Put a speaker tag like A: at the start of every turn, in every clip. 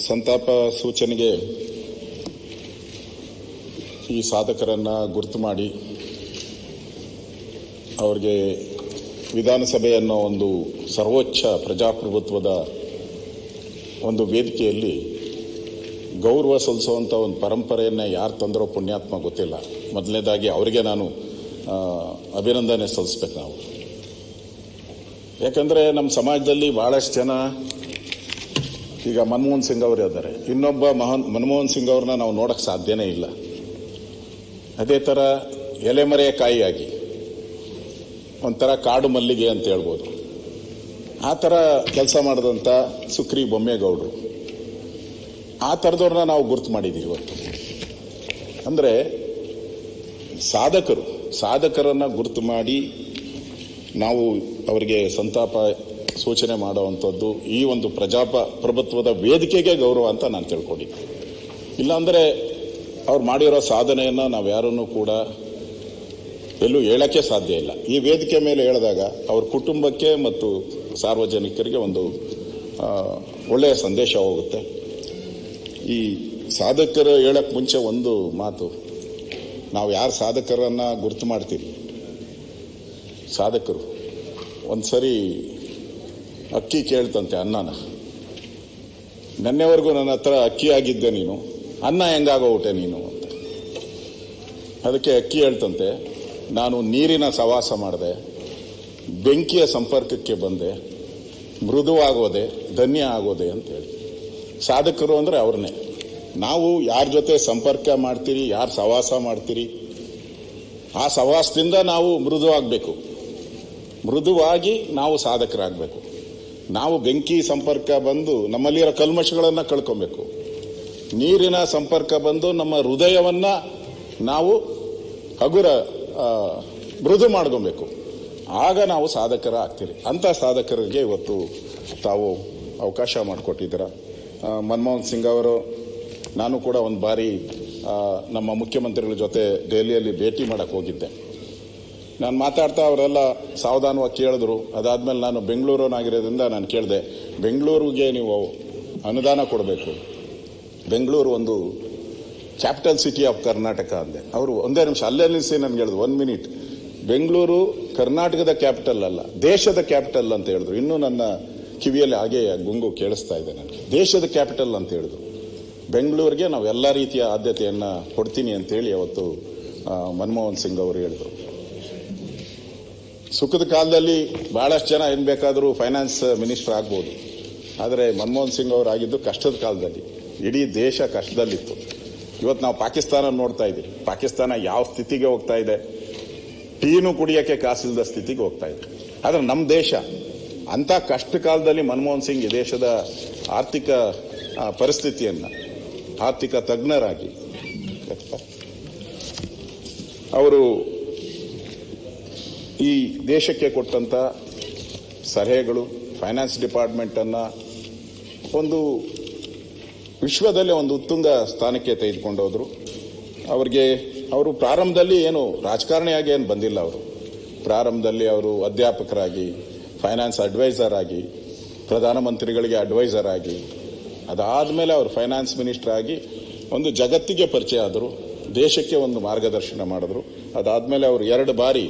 A: ಸಂತಾಪ ಸೂಚನೆಗೆ ಈ ಸಾಧಕರನ್ನು ಗುರುತು ಮಾಡಿ ಅವರಿಗೆ ವಿಧಾನಸಭೆ ಅನ್ನೋ ಒಂದು ಸರ್ವೋಚ್ಚ ಪ್ರಜಾಪ್ರಭುತ್ವದ ಒಂದು ವೇದಿಕೆಯಲ್ಲಿ ಗೌರವ ಸಲ್ಲಿಸುವಂಥ ಒಂದು ಪರಂಪರೆಯನ್ನು ಯಾರು ತಂದರೋ ಪುಣ್ಯಾತ್ಮ ಗೊತ್ತಿಲ್ಲ. ಮೊದಲನೇದಾಗಿ ಅವರಿಗೆ ನಾನು ಅಭಿನಂದನೆ ಸಲ್ಲಿಸ್ಬೇಕು ನಾವು. ಯಾಕಂದರೆ ನಮ್ಮ ಸಮಾಜದಲ್ಲಿ ಭಾಳಷ್ಟು ಜನ ಈಗ ಮನಮೋಹನ್ ಸಿಂಗ್ ಅವರು ಇದ್ದಾರೆ, ಇನ್ನೊಬ್ಬ ಮನಮೋಹನ್ ಸಿಂಗ್ ಅವ್ರನ್ನ ನಾವು ನೋಡೋಕ್ಕೆ ಸಾಧ್ಯನೇ ಇಲ್ಲ. ಅದೇ ಥರ ಎಲೆಮರೆಯ ಕಾಯಿಯಾಗಿ ಒಂಥರ ಕಾಡು ಮಲ್ಲಿಗೆ ಅಂತ ಹೇಳ್ಬೋದು, ಆ ಥರ ಕೆಲಸ ಮಾಡಿದಂಥ ಸುಕ್ರಿ ಬೊಮ್ಮೇಗೌಡರು, ಆ ಥರದವ್ರನ್ನ ನಾವು ಗುರುತು ಮಾಡಿದ್ದೀವಿ ಇವತ್ತು. ಅಂದರೆ ಸಾಧಕರನ್ನು ಗುರುತು ಮಾಡಿ ನಾವು ಅವರಿಗೆ ಸಂತಾಪ ಸೂಚನೆ ಮಾಡುವಂಥದ್ದು ಈ ಒಂದು ಪ್ರಜಾಪ್ರಭುತ್ವದ ವೇದಿಕೆಗೆ ಗೌರವ ಅಂತ ನಾನು ತಿಳ್ಕೊಂಡಿದ್ದೆ. ಇಲ್ಲಾಂದರೆ ಅವ್ರು ಮಾಡಿರೋ ಸಾಧನೆಯನ್ನು ನಾವು ಯಾರನ್ನೂ ಕೂಡ ಎಲ್ಲೂ ಹೇಳೋಕ್ಕೆ ಸಾಧ್ಯ ಇಲ್ಲ. ಈ ವೇದಿಕೆ ಮೇಲೆ ಹೇಳಿದಾಗ ಅವ್ರ ಕುಟುಂಬಕ್ಕೆ ಮತ್ತು ಸಾರ್ವಜನಿಕರಿಗೆ ಒಂದು ಒಳ್ಳೆಯ ಸಂದೇಶ ಹೋಗುತ್ತೆ. ಈ ಸಾಧಕರು ಹೇಳಕ್ಕೆ ಮುಂಚೆ ಒಂದು ಮಾತು, ನಾವು ಯಾರು ಸಾಧಕರನ್ನು ಗುರುತು ಮಾಡ್ತೀವಿ, ಸಾಧಕರು ಒಂದು ಸರಿ ಅಕ್ಕಿ ಕೇಳ್ತಂತೆ ಅನ್ನನ. ನೆನ್ನೆವರೆಗೂ ನನ್ನ ಹತ್ರ ಅಕ್ಕಿ ಆಗಿದ್ದೆ ನೀನು, ಅನ್ನ ಹೆಂಗಾಗೋಗ್ಬಿಟ್ಟೆ ನೀನು ಅಂತ. ಅದಕ್ಕೆ ಅಕ್ಕಿ ಹೇಳ್ತಂತೆ, ನಾನು ನೀರಿನ ಸವಾಸ ಮಾಡಿದೆ, ಬೆಂಕಿಯ ಸಂಪರ್ಕಕ್ಕೆ ಬಂದೆ, ಮೃದುವಾಗೋದೆ, ಧನ್ಯ ಆಗೋದೆ ಅಂತ ಹೇಳಿ. ಸಾಧಕರು ಅಂದರೆ ಅವ್ರನ್ನೇ. ನಾವು ಯಾರ ಜೊತೆ ಸಂಪರ್ಕ ಮಾಡ್ತೀರಿ, ಯಾರು ಸವಾಸ ಮಾಡ್ತೀರಿ, ಆ ಸವಾಸದಿಂದ ನಾವು ಮೃದುವಾಗಬೇಕು, ಮೃದುವಾಗಿ ನಾವು ಸಾಧಕರಾಗಬೇಕು. ನಾವು ಬೆಂಕಿ ಸಂಪರ್ಕ ಬಂದು ನಮ್ಮಲ್ಲಿರೋ ಕಲ್ಮಶಗಳನ್ನು ಕಳ್ಕೊಬೇಕು, ನೀರಿನ ಸಂಪರ್ಕ ಬಂದು ನಮ್ಮ ಹೃದಯವನ್ನು ನಾವು ಹಗುರ ಮೃದು ಮಾಡ್ಕೊಬೇಕು, ಆಗ ನಾವು ಸಾಧಕರ ಆಗ್ತೀರಿ. ಅಂಥ ಸಾಧಕರಿಗೆ ಇವತ್ತು ತಾವು ಅವಕಾಶ ಮಾಡಿಕೊಟ್ಟಿದ್ದೀರ. ಮನಮೋಹನ್ ಸಿಂಗ್ ಅವರು, ನಾನು ಕೂಡ ಒಂದು ಬಾರಿ ನಮ್ಮ ಮುಖ್ಯಮಂತ್ರಿಗಳ ಜೊತೆ ದೆಹಲಿಯಲ್ಲಿ ಭೇಟಿ ಮಾಡಕ್ಕೆ ಹೋಗಿದ್ದೆ. ನಾನು ಮಾತಾಡ್ತಾ ಅವರೆಲ್ಲ ಸಾವಧಾನವಾಗಿ ಕೇಳಿದ್ರು. ಅದಾದಮೇಲೆ ನಾನು ಬೆಂಗಳೂರನಾಗಿರೋದ್ರಿಂದ ನಾನು ಕೇಳಿದೆ, ಬೆಂಗಳೂರಿಗೆ ನೀವು ಅನುದಾನ ಕೊಡಬೇಕು, ಬೆಂಗಳೂರು ಒಂದು ಕ್ಯಾಪಿಟಲ್ ಸಿಟಿ ಆಫ್ ಕರ್ನಾಟಕ ಅಂದೆ. ಅವರು ಒಂದೇ ನಿಮಿಷ ಅಲ್ಲೇ ನಿಲ್ಲಿಸಿ ನನಗೆ ಹೇಳಿದ್ರು, 1 ಮಿನಿಟ್, ಬೆಂಗಳೂರು ಕರ್ನಾಟಕದ ಕ್ಯಾಪಿಟಲ್ ಅಲ್ಲ, ದೇಶದ ಕ್ಯಾಪಿಟಲ್ ಅಂತ ಹೇಳಿದ್ರು. ಇನ್ನೂ ನನ್ನ ಕಿವಿಯಲ್ಲಿ ಹಾಗೆ ಗುಂಗು ಕೇಳಿಸ್ತಾ ಇದೆ ನನಗೆ. ದೇಶದ ಕ್ಯಾಪಿಟಲ್ ಅಂತ ಹೇಳಿದ್ರು. ಬೆಂಗಳೂರಿಗೆ ನಾವು ಎಲ್ಲ ರೀತಿಯ ಆದ್ಯತೆಯನ್ನು ಕೊಡ್ತೀನಿ ಅಂತೇಳಿ ಅವತ್ತು ಮನಮೋಹನ್ ಸಿಂಗ್ ಅವರು ಹೇಳಿದರು. ಸುಖದ ಕಾಲದಲ್ಲಿ ಬಹಳಷ್ಟು ಜನ ಏನು ಬೇಕಾದರೂ ಫೈನಾನ್ಸ್ ಮಿನಿಸ್ಟರ್ ಆಗ್ಬೋದು, ಆದರೆ ಮನಮೋಹನ್ ಸಿಂಗ್ ಅವರು ಆಗಿದ್ದು ಕಷ್ಟದ ಕಾಲದಲ್ಲಿ. ಇಡೀ ದೇಶ ಕಷ್ಟದಲ್ಲಿತ್ತು. ಇವತ್ತು ನಾವು ಪಾಕಿಸ್ತಾನ ನೋಡ್ತಾ ಇದ್ದೀವಿ. ಪಾಕಿಸ್ತಾನ ಯಾವ ಸ್ಥಿತಿಗೆ ಹೋಗ್ತಾ ಇದೆ, ಟೀನು ಕುಡಿಯೋಕ್ಕೆ ಕಾಸಿಲ್ಲದ ಸ್ಥಿತಿಗೆ ಹೋಗ್ತಾ ಇದೆ. ಆದರೆ ನಮ್ಮ ದೇಶ ಅಂಥ ಕಷ್ಟ ಕಾಲದಲ್ಲಿ ಮನಮೋಹನ್ ಸಿಂಗ್ ಈ ದೇಶದ ಆರ್ಥಿಕ ಪರಿಸ್ಥಿತಿಯನ್ನು, ಆರ್ಥಿಕ ತಜ್ಞರಾಗಿ ಅವರು ಈ ದೇಶಕ್ಕೆ ಕೊಟ್ಟಂಥ ಸಲಹೆಗಳು, ಫೈನಾನ್ಸ್ ಡಿಪಾರ್ಟ್ಮೆಂಟನ್ನು ಒಂದು ವಿಶ್ವದಲ್ಲೇ ಒಂದು ಉತ್ತುಂಗ ಸ್ಥಾನಕ್ಕೆ ತೆಗೆದುಕೊಂಡೋದ್ರು. ಅವರು ಪ್ರಾರಂಭದಲ್ಲಿ ಏನು ರಾಜಕಾರಣಿಯಾಗಿ ಏನು ಬಂದಿಲ್ಲ. ಅವರು ಪ್ರಾರಂಭದಲ್ಲಿ ಅವರು ಅಧ್ಯಾಪಕರಾಗಿ, ಫೈನಾನ್ಸ್ ಅಡ್ವೈಸರ್ ಆಗಿ, ಪ್ರಧಾನಮಂತ್ರಿಗಳಿಗೆ ಅಡ್ವೈಸರ್ ಆಗಿ, ಅದಾದಮೇಲೆ ಅವರು ಫೈನಾನ್ಸ್ ಮಿನಿಸ್ಟರ್ ಆಗಿ ಒಂದು ಜಗತ್ತಿಗೆ ಪರಿಚಯ ಆದರು, ದೇಶಕ್ಕೆ ಒಂದು ಮಾರ್ಗದರ್ಶನ ಮಾಡಿದ್ರು. ಅದಾದಮೇಲೆ ಅವರು 2 ಬಾರಿ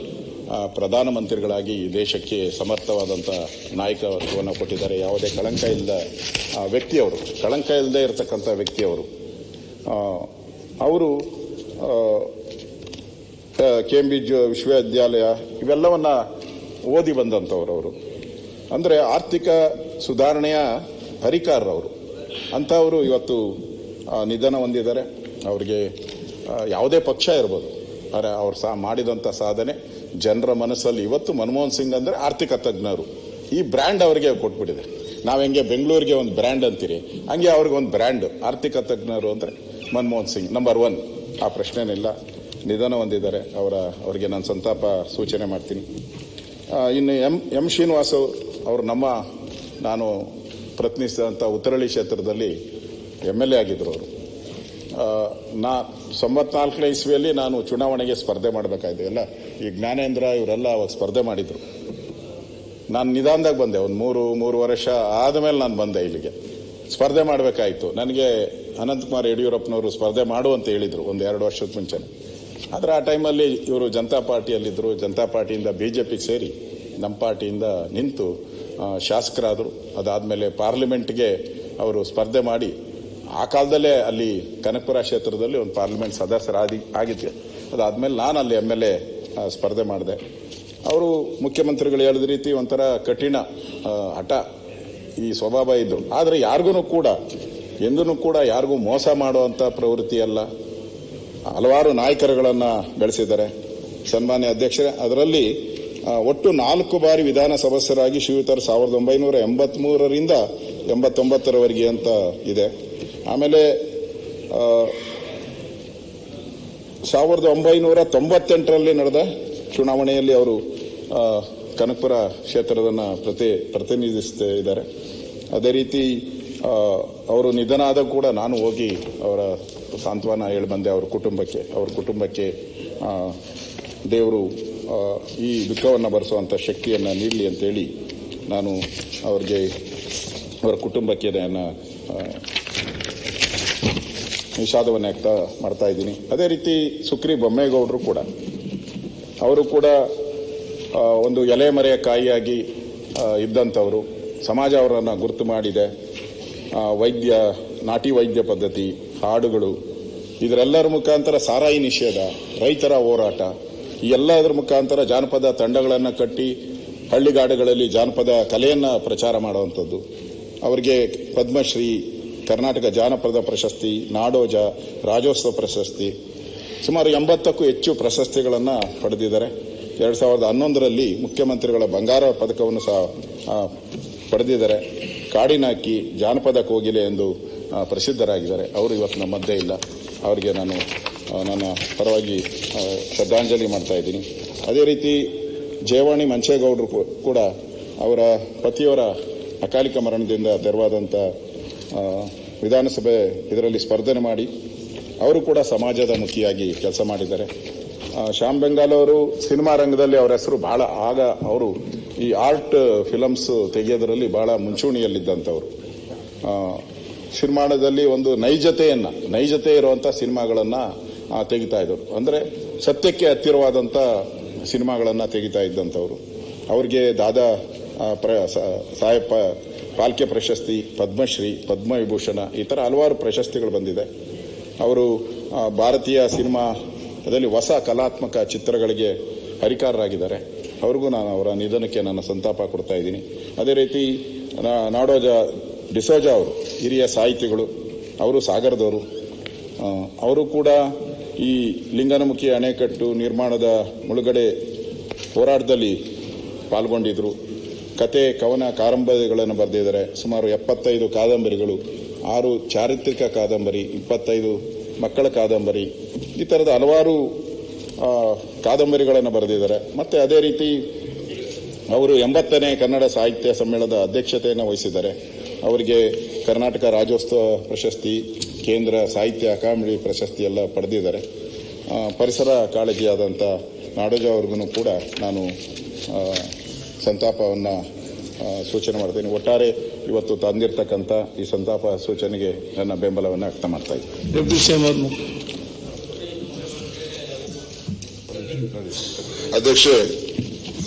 A: ಪ್ರಧಾನಮಂತ್ರಿಗಳಾಗಿ ಈ ದೇಶಕ್ಕೆ ಸಮರ್ಥವಾದಂಥ ನಾಯಕತ್ವವನ್ನು ಕೊಟ್ಟಿದ್ದಾರೆ. ಯಾವುದೇ ಕಳಂಕ ಇಲ್ಲದ ವ್ಯಕ್ತಿಯವರು, ಕಳಂಕ ಇಲ್ಲದೆ ಇರತಕ್ಕಂಥ ವ್ಯಕ್ತಿಯವರು. ಅವರು ಕೇಂಬ್ರಿಡ್ಜ್ ವಿಶ್ವವಿದ್ಯಾಲಯ ಇವೆಲ್ಲವನ್ನ ಓದಿ ಬಂದಂಥವ್ರು. ಅವರು ಅಂದರೆ ಆರ್ಥಿಕ ಸುಧಾರಣೆಯ ಹರಿಕಾರರವರು. ಅಂಥವರು ಇವತ್ತು ನಿಧನ ಹೊಂದಿದ್ದಾರೆ. ಅವರಿಗೆ ಯಾವುದೇ ಪಕ್ಷ ಇರ್ಬೋದು, ಆದರೆ ಅವ್ರು ಮಾಡಿದಂಥ ಸಾಧನೆ ಜನರ ಮನಸ್ಸಲ್ಲಿ ಇವತ್ತು ಮನಮೋಹನ್ ಸಿಂಗ್ ಅಂದರೆ ಆರ್ಥಿಕ ತಜ್ಞರು, ಈ ಬ್ರ್ಯಾಂಡ್ ಅವರಿಗೆ ಕೊಟ್ಬಿಟ್ಟಿದೆ. ನಾವು ಹೆಂಗೆ ಬೆಂಗಳೂರಿಗೆ ಒಂದು ಬ್ರ್ಯಾಂಡ್ ಅಂತೀರಿ, ಹಂಗೆ ಅವ್ರಿಗೆ ಒಂದು ಬ್ರ್ಯಾಂಡ್ ಆರ್ಥಿಕ ತಜ್ಞರು ಅಂದರೆ ಮನಮೋಹನ್ ಸಿಂಗ್ ನಂಬರ್ 1. ಆ ಪ್ರಶ್ನೆನಿಲ್ಲ. ನಿಧನ ಹೊಂದಿದ್ದಾರೆ. ಅವರಿಗೆ ನಾನು ಸಂತಾಪ ಸೂಚನೆ ಮಾಡ್ತೀನಿ. ಇನ್ನು ಎಂ ಶ್ರೀನಿವಾಸ್ ಅವರು ನಾನು ಪ್ರತಿನಿಧಿಸಿದಂಥ ಉತ್ತರಳ್ಳಿ ಕ್ಷೇತ್ರದಲ್ಲಿ MLA ಆಗಿದ್ದರು. ಅವರು 94ನೇ ಇಸ್ವಿಯಲ್ಲಿ ನಾನು ಚುನಾವಣೆಗೆ ಸ್ಪರ್ಧೆ ಮಾಡಬೇಕಾಯ್ತು. ಎಲ್ಲ ಈ ಜ್ಞಾನೇಂದ್ರ ಇವರೆಲ್ಲ ಅವಾಗ ಸ್ಪರ್ಧೆ ಮಾಡಿದ್ರು. ನಾನು ನಿಧಾನದಾಗ ಬಂದೆ. ಒಂದು 3 ವರ್ಷ ಆದಮೇಲೆ ನಾನು ಬಂದೆ ಇಲ್ಲಿಗೆ. ಸ್ಪರ್ಧೆ ಮಾಡಬೇಕಾಯಿತು. ನನಗೆ ಅನಂತಕುಮಾರ್ ಯಡಿಯೂರಪ್ಪನವರು ಸ್ಪರ್ಧೆ ಮಾಡು ಅಂತ ಹೇಳಿದರು ಒಂದು 2 ವರ್ಷದ ಮುಂಚೆ. ಆದರೆ ಆ ಟೈಮಲ್ಲಿ ಇವರು ಜನತಾ ಪಾರ್ಟಿಯಲ್ಲಿದ್ದರು. ಜನತಾ ಪಾರ್ಟಿಯಿಂದ ಬಿಜೆಪಿಗೆ ಸೇರಿ ನಮ್ಮ ಪಾರ್ಟಿಯಿಂದ ನಿಂತು ಶಾಸಕರಾದರು. ಅದಾದಮೇಲೆ ಪಾರ್ಲಿಮೆಂಟ್ಗೆ ಅವರು ಸ್ಪರ್ಧೆ ಮಾಡಿ ಆ ಕಾಲದಲ್ಲೇ ಅಲ್ಲಿ ಕನಕಪುರ ಕ್ಷೇತ್ರದಲ್ಲಿ ಒಂದು ಪಾರ್ಲಿಮೆಂಟ್ ಸದಸ್ಯರಾಗಿದ್ದೆ. ಅದಾದಮೇಲೆ ನಾನು ಅಲ್ಲಿ MLA ಸ್ಪರ್ಧೆ ಮಾಡಿದೆ. ಅವರು ಮುಖ್ಯಮಂತ್ರಿಗಳು ಹೇಳಿದ ರೀತಿ ಒಂಥರ ಕಠಿಣ ಹಠ ಈ ಸ್ವಭಾವ ಇದ್ರು. ಆದರೆ ಯಾರಿಗೂ ಕೂಡ ಎಂದೂ ಕೂಡ ಯಾರಿಗೂ ಮೋಸ ಮಾಡುವಂಥ ಪ್ರವೃತ್ತಿ ಅಲ್ಲ. ಹಲವಾರು ನಾಯಕರುಗಳನ್ನು ಬೆಳೆಸಿದ್ದಾರೆ ಸನ್ಮಾನ್ಯ ಅಧ್ಯಕ್ಷರೇ. ಅದರಲ್ಲಿ ಒಟ್ಟು 4 ಬಾರಿ ವಿಧಾನ ಸದಸ್ಯರಾಗಿ ಶ್ರೀಯುತರು 1983ರಿಂದ 89ರವರೆಗೆ ಅಂತ ಇದೆ. ಆಮೇಲೆ 1998ರಲ್ಲಿ ನಡೆದ ಚುನಾವಣೆಯಲ್ಲಿ ಅವರು ಕನಕಪುರ ಕ್ಷೇತ್ರದನ್ನು ಪ್ರತಿನಿಧಿಸ್ತಾ ಇದ್ದಾರೆ. ಅದೇ ರೀತಿ ಅವರು ನಿಧನ ಆದಾಗ ಕೂಡ ನಾನು ಹೋಗಿ ಅವರ ಸಾಂತ್ವನ ಹೇಳಿ ಬಂದೆ. ಅವ್ರ ಕುಟುಂಬಕ್ಕೆ ದೇವರು ಈ ದುಃಖವನ್ನು ಭರಿಸುವಂಥ ಶಕ್ತಿಯನ್ನು ನೀಡಲಿ ಅಂತೇಳಿ ನಾನು ಅವರ ಕುಟುಂಬಕ್ಕೆ ನಾನು ವಿಷಾದವನ್ನು ವ್ಯಕ್ತ ಮಾಡ್ತಾ ಇದ್ದೀನಿ. ಅದೇ ರೀತಿ ಸುಕ್ರಿ ಬೊಮ್ಮೇಗೌಡರು ಕೂಡ ಅವರು ಕೂಡ ಒಂದು ಎಲೆಮರೆಯ ಕಾಯಿಯಾಗಿ ಇದ್ದಂಥವರು. ಸಮಾಜ ಅವರನ್ನು ಗುರುತು ಮಾಡಿದೆ. ನಾಟಿ ವೈದ್ಯ ಪದ್ಧತಿ, ಹಾಡುಗಳು, ಇದರೆಲ್ಲರ ಮುಖಾಂತರ ಸಾರಾಯಿ ನಿಷೇಧ, ರೈತರ ಹೋರಾಟ, ಈ ಎಲ್ಲದರ ಮುಖಾಂತರ ಜಾನಪದ ತಂಡಗಳನ್ನು ಕಟ್ಟಿ ಹಳ್ಳಿಗಾಡುಗಳಲ್ಲಿ ಜಾನಪದ ಕಲೆಯನ್ನು ಪ್ರಚಾರ ಮಾಡುವಂಥದ್ದು. ಅವರಿಗೆ ಪದ್ಮಶ್ರೀ, ಕರ್ನಾಟಕ ಜಾನಪದ ಪ್ರಶಸ್ತಿ, ನಾಡೋಜ, ರಾಜ್ಯೋತ್ಸವ ಪ್ರಶಸ್ತಿ, ಸುಮಾರು 80ಕ್ಕೂ ಹೆಚ್ಚು ಪ್ರಶಸ್ತಿಗಳನ್ನು ಪಡೆದಿದ್ದಾರೆ. 2011ರಲ್ಲಿ ಮುಖ್ಯಮಂತ್ರಿಗಳ ಬಂಗಾರ ಪದಕವನ್ನು ಸಹ ಪಡೆದಿದ್ದಾರೆ. ಕಾಡಿನಾಕಿ, ಜಾನಪದ ಕೋಗಿಲೆ ಎಂದು ಪ್ರಸಿದ್ಧರಾಗಿದ್ದಾರೆ. ಅವರು ಇವತ್ತು ನಮ್ಮ ಮಧ್ಯೆ ಇಲ್ಲ. ಅವರಿಗೆ ನಾನು ನನ್ನ ಪರವಾಗಿ ಶ್ರದ್ಧಾಂಜಲಿ ಮಾಡ್ತಾ ಇದ್ದೀನಿ. ಅದೇ ರೀತಿ ಜಯವಾಣಿ ಮಂಚೇಗೌಡರು ಕೂಡ ಅವರ ಪತಿಯವರ ಅಕಾಲಿಕ ಮರಣದಿಂದ ತೆರವಾದಂಥ ವಿಧಾನಸಭೆ ಇದರಲ್ಲಿ ಸ್ಪರ್ಧೆ ಮಾಡಿ ಅವರು ಕೂಡ ಸಮಾಜದ ಮುಖಿಯಾಗಿ ಕೆಲಸ ಮಾಡಿದ್ದಾರೆ. ಶ್ಯಾಮ್ ಬೆಂಗಾಲ್ ಅವರು ಸಿನಿಮಾ ರಂಗದಲ್ಲಿ ಅವರ ಹೆಸರು ಬಹಳ, ಆಗ ಅವರು ಈ ಆರ್ಟ್ ಫಿಲಮ್ಸ್ ತೆಗೆಯೋದರಲ್ಲಿ ಬಹಳ ಮುಂಚೂಣಿಯಲ್ಲಿದ್ದಂಥವ್ರು. ಸಿನಿಮಾದಲ್ಲಿ ಒಂದು ನೈಜತೆ ಇರುವಂಥ ಸಿನಿಮಾಗಳನ್ನು ತೆಗಿತಾ ಇದ್ದರು. ಅಂದರೆ ಸತ್ಯಕ್ಕೆ ಹತ್ತಿರವಾದಂಥ ಸಿನಿಮಾಗಳನ್ನು ತೆಗಿತಾ ಇದ್ದಂಥವ್ರು. ಅವ್ರಿಗೆ ದಾದಾ ಸಾಹೇಬ್ ಫಾಲ್ಕೆ ಪ್ರಶಸ್ತಿ, ಪದ್ಮಶ್ರೀ, ಪದ್ಮವಿಭೂಷಣ, ಈ ಥರ ಹಲವಾರು ಪ್ರಶಸ್ತಿಗಳು ಬಂದಿದೆ. ಅವರು ಭಾರತೀಯ ಸಿನಿಮಾದಲ್ಲಿ ಹೊಸ ಕಲಾತ್ಮಕ ಚಿತ್ರಗಳಿಗೆ ಹರಿಕಾರರಾಗಿದ್ದಾರೆ. ಅವ್ರಿಗೂ ನಾನು ಅವರ ನಿಧನಕ್ಕೆ ನನ್ನ ಸಂತಾಪ ಕೊಡ್ತಾ ಇದ್ದೀನಿ. ಅದೇ ರೀತಿ ನಾಡೋಜ ಡಿಸೋಜಾ ಅವರು ಹಿರಿಯ ಸಾಹಿತಿಗಳು, ಅವರು ಸಾಗರದವರು. ಅವರು ಕೂಡ ಈ ಲಿಂಗನಮುಖಿ ಅಣೆಕಟ್ಟು ನಿರ್ಮಾಣದ ಮುಳುಗಡೆ ಹೋರಾಟದಲ್ಲಿ ಪಾಲ್ಗೊಂಡಿದ್ದರು. ಕತೆ, ಕವನ, ಕಾದಂಬರಿಗಳನ್ನು ಬರೆದಿದ್ದಾರೆ. ಸುಮಾರು 75 ಕಾದಂಬರಿಗಳು, 6 ಚಾರಿತ್ರಿಕ ಕಾದಂಬರಿ, 25 ಮಕ್ಕಳ ಕಾದಂಬರಿ, ಈ ಥರದ ಹಲವಾರು ಕಾದಂಬರಿಗಳನ್ನು ಬರೆದಿದ್ದಾರೆ. ಮತ್ತು ಅದೇ ರೀತಿ ಅವರು 80ನೇ ಕನ್ನಡ ಸಾಹಿತ್ಯ ಸಮ್ಮೇಳನದ ಅಧ್ಯಕ್ಷತೆಯನ್ನು ವಹಿಸಿದ್ದಾರೆ. ಅವರಿಗೆ ಕರ್ನಾಟಕ ರಾಜ್ಯೋತ್ಸವ ಪ್ರಶಸ್ತಿ, ಕೇಂದ್ರ ಸಾಹಿತ್ಯ ಅಕಾಡೆಮಿ ಪ್ರಶಸ್ತಿ ಎಲ್ಲ ಪಡೆದಿದ್ದಾರೆ. ಪರಿಸರ ಕಾಳಜಿಯಾದಂಥ ನಾಡೋಜ ಅವ್ರಿಗೂ ಕೂಡ ನಾನು ಸಂತಾಪವನ್ನು ಸೂಚನೆ ಮಾಡ್ತೀನಿ. ಒಟ್ಟಾರೆ ಇವತ್ತು ತಂದಿರತಕ್ಕಂಥ ಈ ಸಂತಾಪ ಸೂಚನೆಗೆ ನನ್ನ ಬೆಂಬಲವನ್ನು ವ್ಯಕ್ತ ಮಾಡ್ತಾ ಇದ್ದೀನಿ.
B: ಅಧ್ಯಕ್ಷೆ,